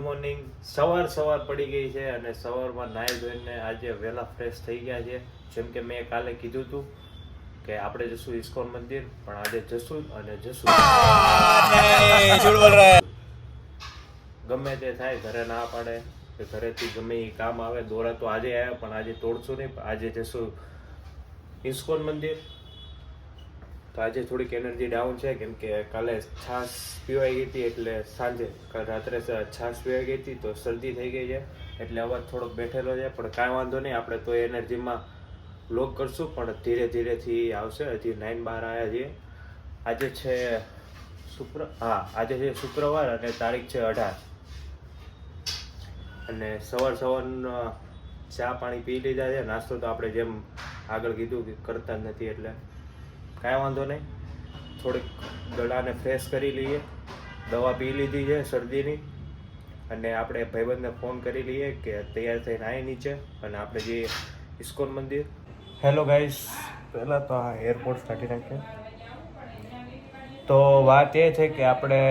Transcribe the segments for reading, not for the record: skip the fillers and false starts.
Morning સવાર પડી ગઈ છે અને સવારમાં નાહી ધોઈને આજે વહેલા ફ્રેશ થઈ ગયા છે. જેમ કે મેં કાલે કીધું હતું કે આપણે જશું ઇસ્કોન મંદિર, પણ આજે જશું અને જશું. ગમે તે થાય, ઘરે ના પાડે કે ઘરેથી ગમે એ કામ આવે, દોરા તો આજે આવ્યા પણ આજે તોડશું નહીં. આજે જશું ઇસ્કોન મંદિર. તો આજે થોડીક એનર્જી ડાઉન છે કેમ કે કાલે છાશ પીવાઈ ગઈ હતી, એટલે સાંજે કાલ રાત્રે છાશ પીવાઈ ગઈ હતી તો શરદી થઈ ગઈ છે, એટલે અવાજ થોડોક બેઠેલો છે. પણ કાંઈ વાંધો નહીં, આપણે તો એનર્જીમાં વ્લોગ કરશું, પણ ધીરે ધીરેથી આવશે. હજી 9-12 આવ્યા છીએ. આજે છે આજે છે શુક્રવાર અને તારીખ છે 18. અને સવારના ચા પાણી પી લીધા છે. નાસ્તો તો આપણે જેમ આગળ કીધું કે કરતા જ નથી, એટલે કાંઈ વાંધો નહીં. થોડીક ગળાને ફ્રેશ કરી લઈએ, દવા પી લીધી છે શરદીની, અને આપણે ભાઈબંધને ફોન કરી લઈએ કે તૈયાર થઈને આવી નીચે અને આપણે જઈએ ઇસ્કોન મંદિર. હેલો ગાઈસ, પહેલાં તો આ એરપોર્ટ કાઢી નાખીએ. તો વાત એ છે કે આપણે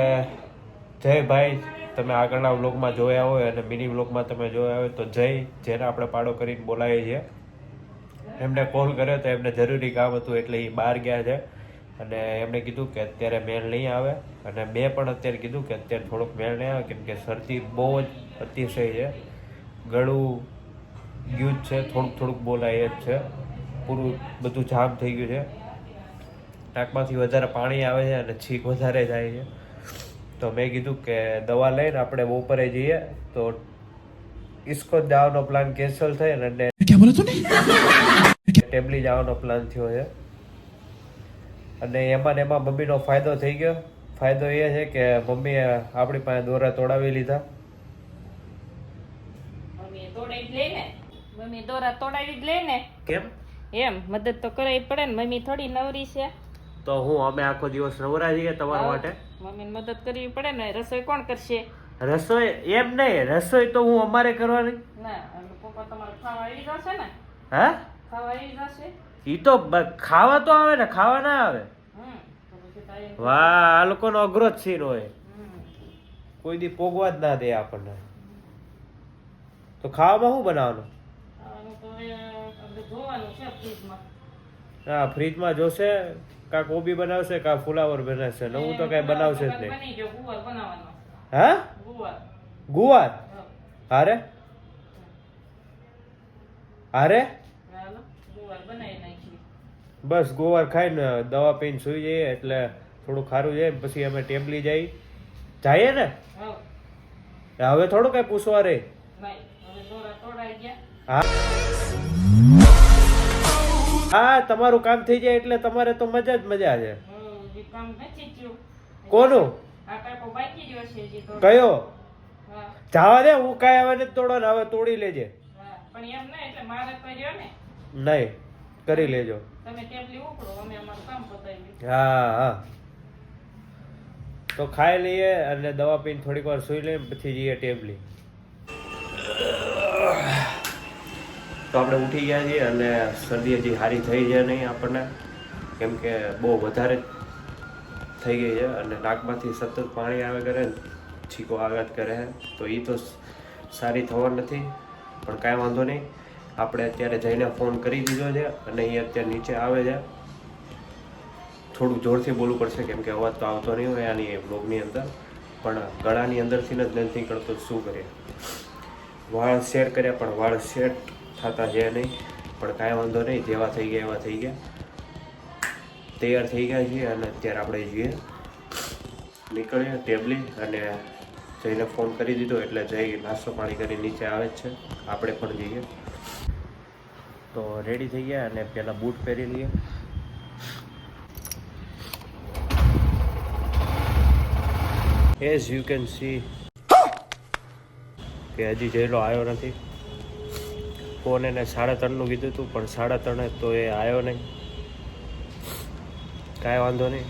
જય ભાઈ, તમે આગળના વ્લોગમાં જોયા હોય અને મિની વ્લોગમાં તમે જોયા હોય તો જેને આપણે પાડો કરીને બોલાવીએ છીએ, એમને કોલ કર્યો તો એમને જરૂરી કામ હતું એટલે એ બહાર ગયા છે. અને એમણે કીધું કે અત્યારે મેળ નહીં આવે, અને મેં પણ અત્યારે કીધું કે અત્યારે થોડોક મેળ નહીં આવે કેમ કે શરદી બહુ જ અતિશય છે. ગળું ગયું જ છે, થોડુંક બોલાય જ છે, પૂરું બધું જામ થઈ ગયું છે. નાકમાંથી વધારે પાણી આવે છે અને છીક વધારે જાય છે. તો મેં કીધું કે દવા લઈને આપણે બપોરે જઈએ. તો ઇસ્કોન જવાનો પ્લાન કેન્સલ થઈ અને ટેબલી જવાનો પ્લાન થયો છે. અને એમાં મમ્મીનો ફાયદો થઈ ગયો. ફાયદો એ છે કે મમ્મીએ આપણી પાસે દોરા તોડાવી લીધા. મમ્મી દોરા તોડાવી જ લે ને. કેમ? એમ મદદ તો કરવી પડે ને, મમ્મી થોડી નવરી છે. તો અમે આખો દિવસ નવરા છીએ તમારા માટે. મમ્મીને મદદ કરવી પડે ને. રસોઈ કોણ કરશે? રસોઈ એમ નહીં, રસોઈ તો હું અમારે કરવાની. ના, પપ્પા તમારે ખાવા આવી જશે ને. હા, ખાવા આવી જશે. ઈ તો ખાવા તો આવે ને, ખાવા ના આવે. વાહ, આ લોકોનો અઘરો જ સીન હોય, કોઈ દી પોગવા જ ના દે આપણને. તો ખાવામાં શું બનાવવાનું? હા, ફ્રીજમાં જોશે. કા કોબી બનાવશે, કા ફુલાવર બનાવશે. નવું તો કઈ બનાવશે જ નહીં. હા, ગુવાર. અરે બસ ગોવાર ખાઈને દવા પીને સુઈ જઈએ એટલે થોડું ખારું જાય. પછી અમે ટેબલી જઈએ ને. હવે થોડું કઈ પૂછવા રે. હા, તમારું કામ થઈ જાય એટલે તમારે તો મજા જ મજા છે. કોનું? કયો? જવા દે, હું કાંઈ હવે નથી તોડો ને. હવે તોડી લેજે. નહીં, કરી લેજો. હા, તો ખાઈ લઈએ અને દવા પીને થોડીક વાર સુઈ લઈએ, પછી જઈએ ટેબલી. તો આપણે ઉઠી ગયા છીએ અને શરદી હજી સારી થઈ છે નહીં આપણને, કેમ કે બહુ વધારે થઈ ગઈ છે અને નાકમાંથી સતત પાણી આવે કરે, છીકો આઘાત કરે. તો એ તો સારી થવા નથી, પણ કાંઈ વાંધો નહીં. આપણે અત્યારે જઈને ફોન કરી દીધો છે અને એ અત્યારે નીચે આવે છે. થોડુંક જોરથી બોલવું પડશે કેમ કે અવાજ તો આવતો નહીં હોય આની બ્લોગની અંદર, પણ ગળાની અંદરથી જ નથી નીકળતો. શું કરીએ? વાળ સેટ કર્યા પણ વાળ સેટ થતા છે નહીં, પણ કાંઈ વાંધો નહીં. જેવા થઈ ગયા એવા થઈ ગયા. તૈયાર થઈ ગયા છીએ અને અત્યારે આપણે જઈએ, નીકળીએ ટેબલી. અને જઈને ફોન કરી દીધો એટલે જઈ નાસ્તો પાણી કરી નીચે આવે જ છે. આપણે પણ જઈએ. તો રેડી થઈ ગયા અને પહેલાં બૂટ પહેરી લઈએ. એઝ યુ કેન સી કે હજી જયલો આવ્યો નથી. ફોન એને 3:30 કીધું હતું, પણ 3:30 તો એ આવ્યો નહીં. કાંઈ વાંધો નહીં,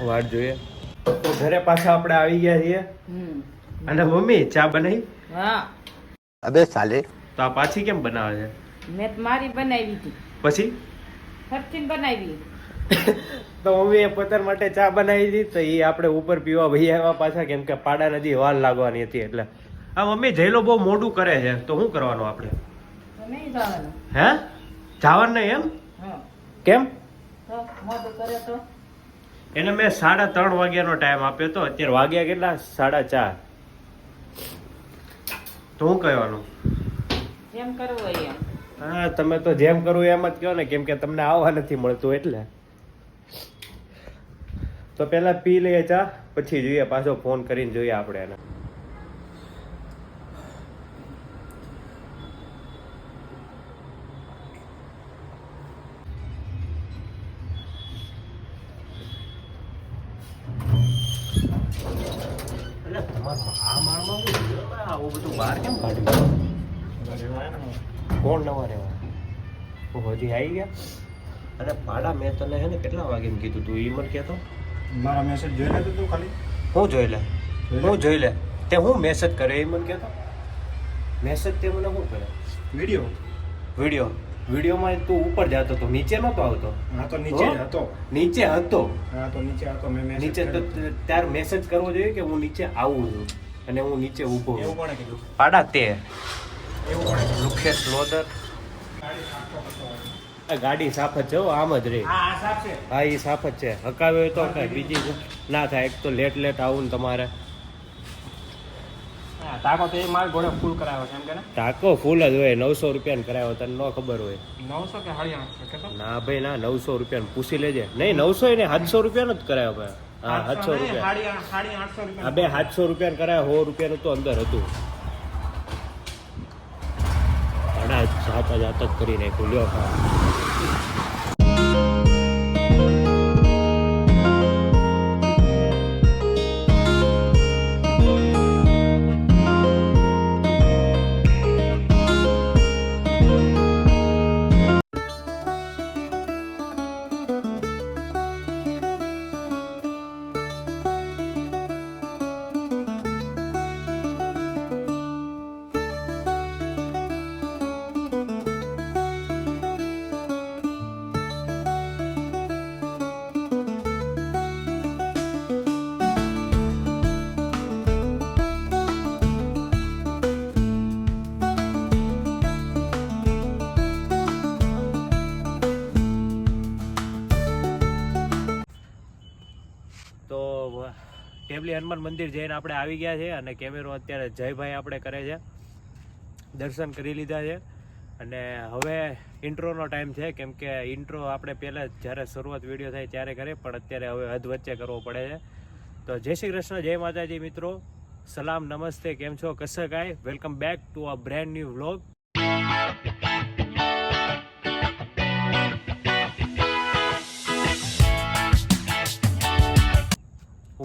વાટ જોઈએ. તો ઘરે પાછા આપણે આવી ગયા છીએ. અને મમ્મી ચા બનાવી? હા. અબે સાલે, તો આ પાછી કેમ બનાવે છે? મેં મારી બનાવી હતી. પછી ફરતીન બનાવી. તો મમ્મીએ પોતાના માટે ચા બનાવી દીધી તો એ આપણે ઉપર પીવા ભાઈ આવ્યા પાછા, કેમ કે પાડા નદી વાર લાગવાની હતી એટલે. હા મમ્મી જયલો બહુ મોડું કરે છે તો શું કરવાનું આપણે? હે જવાનું નહીં એમ? કેમ? એને મેં 3:30 વાગ્યાનો ટાઈમ આપ્યો તો, અત્યારે વાગ્યા કેટલા? 4:30. તો શું કહેવાનું? જેમ કરવું હોય એમ. હા તમે તો જેમ કરવું એમ જ કહો ને, કેમ કે તમને આવવા નથી મળતું એટલે. તો પેલા પી લઈએ ચા, પછી જોઈએ, પાછો ફોન કરીને જોઈએ આપણે એને. આવું બધું બહાર કેમ કાઢ્યું? કોણ નવા રહેવા? હજી આવી ગયા? અને ભાડા મેં તને હે ને કેટલા વાગે કીધું તું? ઈ મને કહેતો. મારા મેસેજ જોઈ લેતો તું ખાલી. હું જોઈ લે, હું જોઈ લે. તે હું મેસેજ કરે એ મને કહેતો. મેસેજ તે મને શું કરે? વિડીયો. વિડીયોમાં તું ઉપર જતો તો, નીચે નતો આવતો. હા તો નીચે જ હતો. નીચે હતો. હા તો નીચે હતો. મેં મેસેજ નીચે તો ત્યારે મેસેજ કરવો જોઈએ કે હું નીચે આવું છું અને હું નીચે ઊભો છું. એવું કોણે કીધું? પાડા તે એવું કોણે કીધું? લુખેશ લોદર. આ ગાડી સાફ જ છે હો, આમ જ રહી. હા આ સાફ છે. હા એ સાફ જ છે. હકાવે તો કઈ બીજી ના થાય. એક તો લેટ આવું ને તમારે. હા તાકો તો એ માલ ઘોડે ફૂલ કરાવ્યો છે એમ કે ને? ટાંકો ફૂલ જ હોય. 900 રૂપિયાનો કરાયો, તને ન ખબર હોય? 900 કે 800 કે તો? ના ભાઈ ના, 900 રૂપિયાનો પૂછી લેજે. નહીં 900 ને 700 રૂપિયાનો જ કરાયો ભાઈ. હા 700 રૂપિયા. 850 રૂપિયા. હા બે 700 રૂપિયાનો કરાયો, 100 રૂપિયાનું તો અંદર હતું. જાત જ કરી નાખ્યું. લ્યો તો ટેબલી હનુમાન મંદિર જઈને આપણે આવી ગયા છે અને કેમેરો અત્યારે જયભાઈ આપણે કરે છે. દર્શન કરી લીધા છે અને હવે ઇન્ટ્રોનો ટાઈમ છે, કેમ કે ઇન્ટ્રો આપણે પહેલાં જ્યારે શરૂઆત વિડીયો થાય ત્યારે કરે, પણ અત્યારે હવે હદ વચ્ચે કરવો પડે છે. તો જય શ્રી કૃષ્ણ, જય માતાજી મિત્રો, સલામ નમસ્તે, કેમ છો? કસે કાંઈ welcome back to a brand new vlog.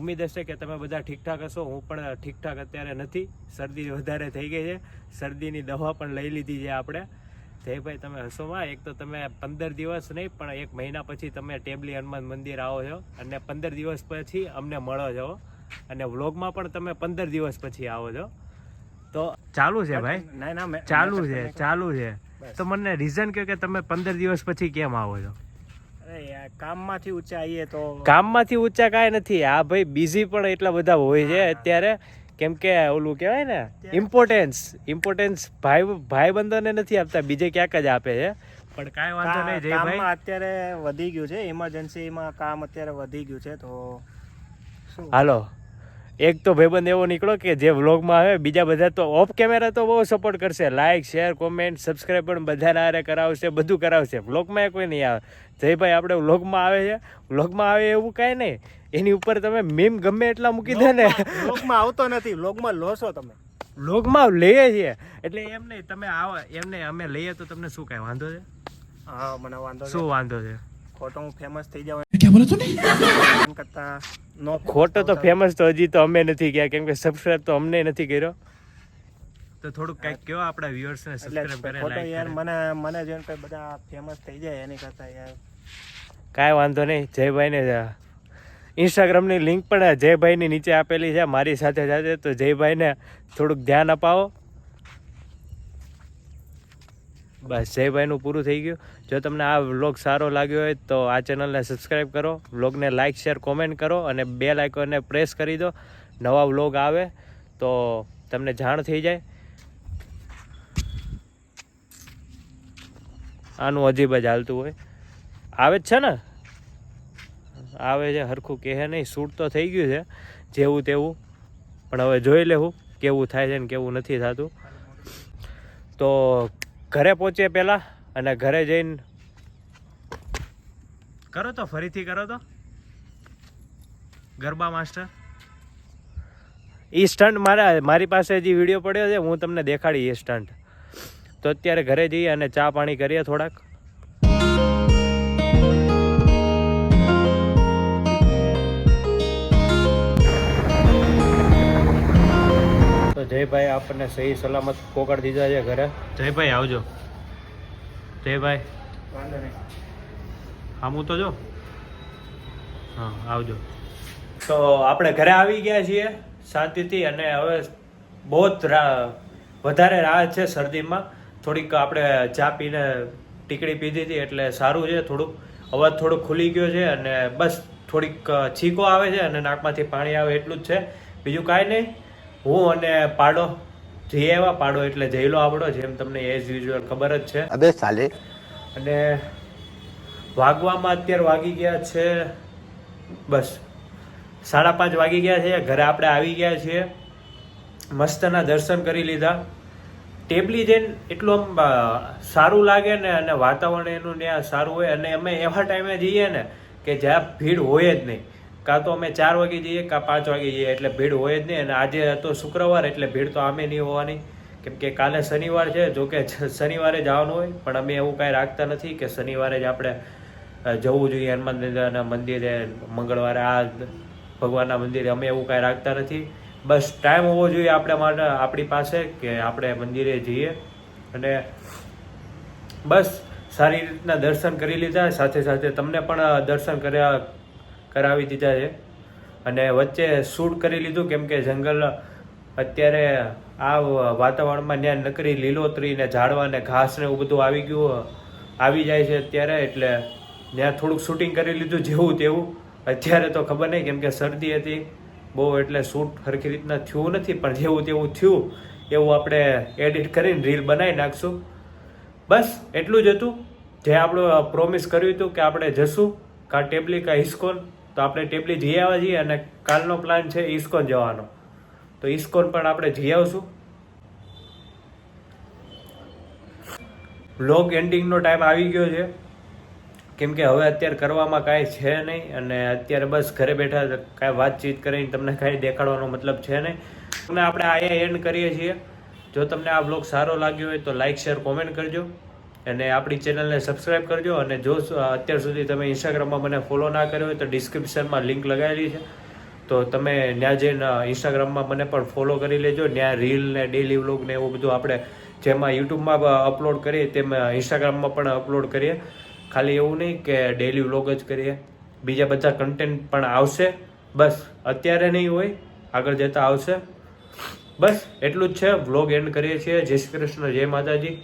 ઉમ્મીદ હશે કે તમે બધા ઠીકઠાક હશો. હું પણ ઠીકઠાક અત્યારે નથી. શરદી વધારે થઈ ગઈ છે. શરદીની દવા પણ લઈ લીધી છે આપણે. જયભાઈ તમે હશોમાં, એક તો તમે 15 દિવસ નહીં પણ 1 મહિના પછી તમે ટેબલી હનુમાન મંદિર આવો છો અને 15 દિવસ પછી અમને મળો છો અને વ્લોગમાં પણ તમે 15 દિવસ પછી આવો છો. તો ચાલુ છે ભાઈ, ના ચાલુ છે. તો મને રીઝન કે તમે 15 દિવસ પછી કેમ આવો છો? કામમાંથી ઊંચા આવીએ તો કામમાંથી ઊંચા કાંઈ નથી. આ ભાઈ બીઝી પણ એટલા બધા હોય છે અત્યારે, કેમ કે ઓલું કહેવાય ને ઇમ્પોર્ટન્સ ભાઈબંધોને નથી આપતા, બીજે ક્યાંક જ આપે છે. પણ કાંઈ વાંધો નહીં જયભાઈ, અત્યારે વધી ગયું છે. ઇમરજન્સીમાં કામ અત્યારે વધી ગયું છે તો હાલો. એક તો ભાઈબંધ એવો નીકળો કે જે વ્લોગમાં આવે, બીજા બધા તો ઓફ કેમેરા તો બહુ સપોર્ટ કરશે, લાઈક શેર કોમેન્ટ સબસ્ક્રાઈબ પણ બધાના હારે કરાવશે, બધું કરાવશે. વ્લોગમાં એ કોઈ નહીં આવે. જયભાઈ આપણે વ્લોગમાં આવે છે, વ્લોગમાં આવે એવું કાંઈ નહીં, એની ઉપર તમે મીમ ગમે એટલા મૂકી દે ને. વ્લોગમાં આવતો નથી, વ્લોગમાં લો છો તમે. વ્લોગમાં લઈએ છીએ એટલે એમ નહીં, તમે આવો એમ નહીં, અમે લઈએ તો તમને શું કાંઈ વાંધો છે? હા મને વાંધો શું વાંધો છે? ખોટો હું ફેમસ થઈ જાવ क्या बोला तूने? કરતા નો ખોટો તો ફેમસ તો હજી તો અમે નથી ગયા, કેમ કે સબસ્ક્રાઇબ તો અમને નથી કર્યો. તો થોડુંક કંઈક કયો આપણા વ્યુઅર્સ ને સબસ્ક્રાઇબ કરે, ખોટો લાઈક યાર કરે. મને જેમ કે બધા ફેમસ થઈ જાય એની કરતા યાર કાંઈ વાંધો નહીં. જયભાઈને ઇન્સ્ટાગ્રામની લિંક પણ જયભાઈની નીચે આપેલી છે મારી સાથે સાથે, તો જયભાઈને થોડુંક ધ્યાન અપાવો. બસ જયભાઈનું પૂરું થઈ ગયું. જો તમને આ વ્લોગ સારો લાગ્યો હોય તો આ ચેનલને સબસ્ક્રાઈબ કરો, વ્લોગને લાઇક શેર કોમેન્ટ કરો અને બેલ આઇકોનને પ્રેસ કરી દો. નવા વ્લોગ આવે તો તમને જાણ થઈ જાય. આનું અજીબ જ હાલતું હોય. આવે જ છે ને, આવે છે હરખું કહે નહીં. શૂટ તો થઈ ગયું છે જેવું તેવું, પણ હવે જોઈ લેવું કેવું થાય છે ને કેવું નથી થતું. તો ઘરે પહોંચીએ પહેલાં, અને ઘરે જઈને કરો તો ફરીથી કરો તો ગરબા માસ્ટર એ સ્ટન્ટ મારી પાસે જે વિડીયો પડ્યો છે હું તમને દેખાડી એ સ્ટન્ટ. તો અત્યારે ઘરે જઈએ અને ચા પાણી કરીએ થોડાક. તો જયભાઈ આપણને સહી સલામત પોકાડ દીધા છે ઘરે. જયભાઈ આવજો. જયભાઈ આમું તો જો, હા આવજો. તો આપણે ઘરે આવી ગયા છીએ શાંતિથી, અને હવે બહુ જ વધારે રાહત છે શરદીમાં. થોડીક આપણે ચા પીને ટીકડી પીધી હતી એટલે સારું છે. થોડુંક અવાજ થોડો ખુલી ગયો છે, અને બસ થોડીક છીકો આવે છે અને નાકમાંથી પાણી આવે એટલું જ છે, બીજું કાંઈ નહીં. હું અને પાડો જઈ આવ્યા. પાડો એટલે જઈલો આપણો, જેમ તમને એઝ યુઝ્યુઅલ ખબર જ છે. અબે સાલે. અને વાગવામાં અત્યારે વાગી ગયા છે બસ 5:30 વાગી ગયા છે. ઘરે આપણે આવી ગયા છીએ, મસ્તના દર્શન કરી લીધા. ટેબલી જઈને એટલું આમ સારું લાગે ને, અને વાતાવરણ એનું ત્યાં સારું હોય. અને અમે એવા ટાઈમે જઈએ ને કે જ્યાં ભીડ હોય જ નહીં. કાં તો અમે 4 વાગે જઈએ કાં 5 વાગે જઈએ, એટલે ભીડ હોય જ નહીં. અને આજે હતો શુક્રવાર એટલે ભીડ તો આમે નહીં હોવાની, કેમ કે કાલે શનિવાર છે. જોકે શનિવારે જવાનું હોય, પણ અમે એવું કાંઈ રાખતા નથી કે શનિવારે જ આપણે જવું જોઈએ હનુમાન દાદાના મંદિરે, મંગળવારે આ ભગવાનના મંદિરે. અમે એવું કાંઈ રાખતા નથી. બસ ટાઈમ હોવો જોઈએ આપણે માટે, આપણી પાસે, કે આપણે મંદિરે જઈએ. અને બસ સારી રીતના દર્શન કરી લીધા. સાથે સાથે તમને પણ દર્શન કરાવી દીધા છે. અને વચ્ચે શૂટ કરી લીધું, કેમ કે જંગલ અત્યારે આ વાતાવરણમાં ત્યાં નકરી લીલોતરી ને ઝાડવા ને ઘાસ ને એવું બધું આવી જાય છે અત્યારે. એટલે ત્યાં થોડુંક શૂટિંગ કરી લીધું જેવું તેવું. અત્યારે તો ખબર નહીં, કેમ કે શરદી હતી બહુ, એટલે શૂટ સરખી રીતના થયું નથી. પણ જેવું તેવું થયું એવું આપણે એડિટ કરીને રીલ બનાવી નાખશું. બસ એટલું જ હતું. જે આપણું પ્રોમિસ કર્યું હતું કે આપણે જશું કાં ટેબલી કાં ઇસ્કોન, તો આપણે ટેબલી જઈ આવ્યા છીએ. અને કાલનો પ્લાન છે ઇસ્કોન જવાનો, તો ઇસ્કોન પણ આપણે જઈ આવશું. વ્લોગ એન્ડિંગનો ટાઈમ આવી ગયો છે, કેમ કે હવે અત્યારે કરવામાં કાંઈ છે નહીં. અને અત્યારે બસ ઘરે બેઠા કાંઈ વાતચીત કરીને તમને કાંઈ દેખાડવાનો મતલબ છે નહીં. અને આપણે અહીંયા એન્ડ કરીએ છીએ. જો તમને આ વ્લોગ સારો લાગ્યો હોય તો લાઇક શેર કોમેન્ટ કરજો, અને આપણી ચેનલને સબસ્ક્રાઈબ કરજો. અને જો અત્યાર સુધી તમે ઇન્સ્ટાગ્રામમાં મને ફોલો ના કર્યો હોય તો ડિસ્ક્રિપ્શનમાં લિંક લગાવેલી છે, તો તમે ત્યાં જઈને ઇન્સ્ટાગ્રામમાં મને પણ ફોલો કરી લેજો. ત્યાં રીલ ને ડેલી વ્લોગ ને એવું બધું આપણે જેમાં યુટ્યુબમાં અપલોડ કરીએ તેમ ઇન્સ્ટાગ્રામમાં પણ અપલોડ કરીએ. ખાલી એવું નહીં કે ડેલી વ્લોગ જ કરીએ, બીજા બધા કન્ટેન્ટ પણ આવશે. બસ અત્યારે નહીં હોય, આગળ જતાં આવશે. બસ એટલું જ છે. વ્લોગ એન્ડ કરીએ છીએ. જય શ્રી કૃષ્ણ, જય માતાજી.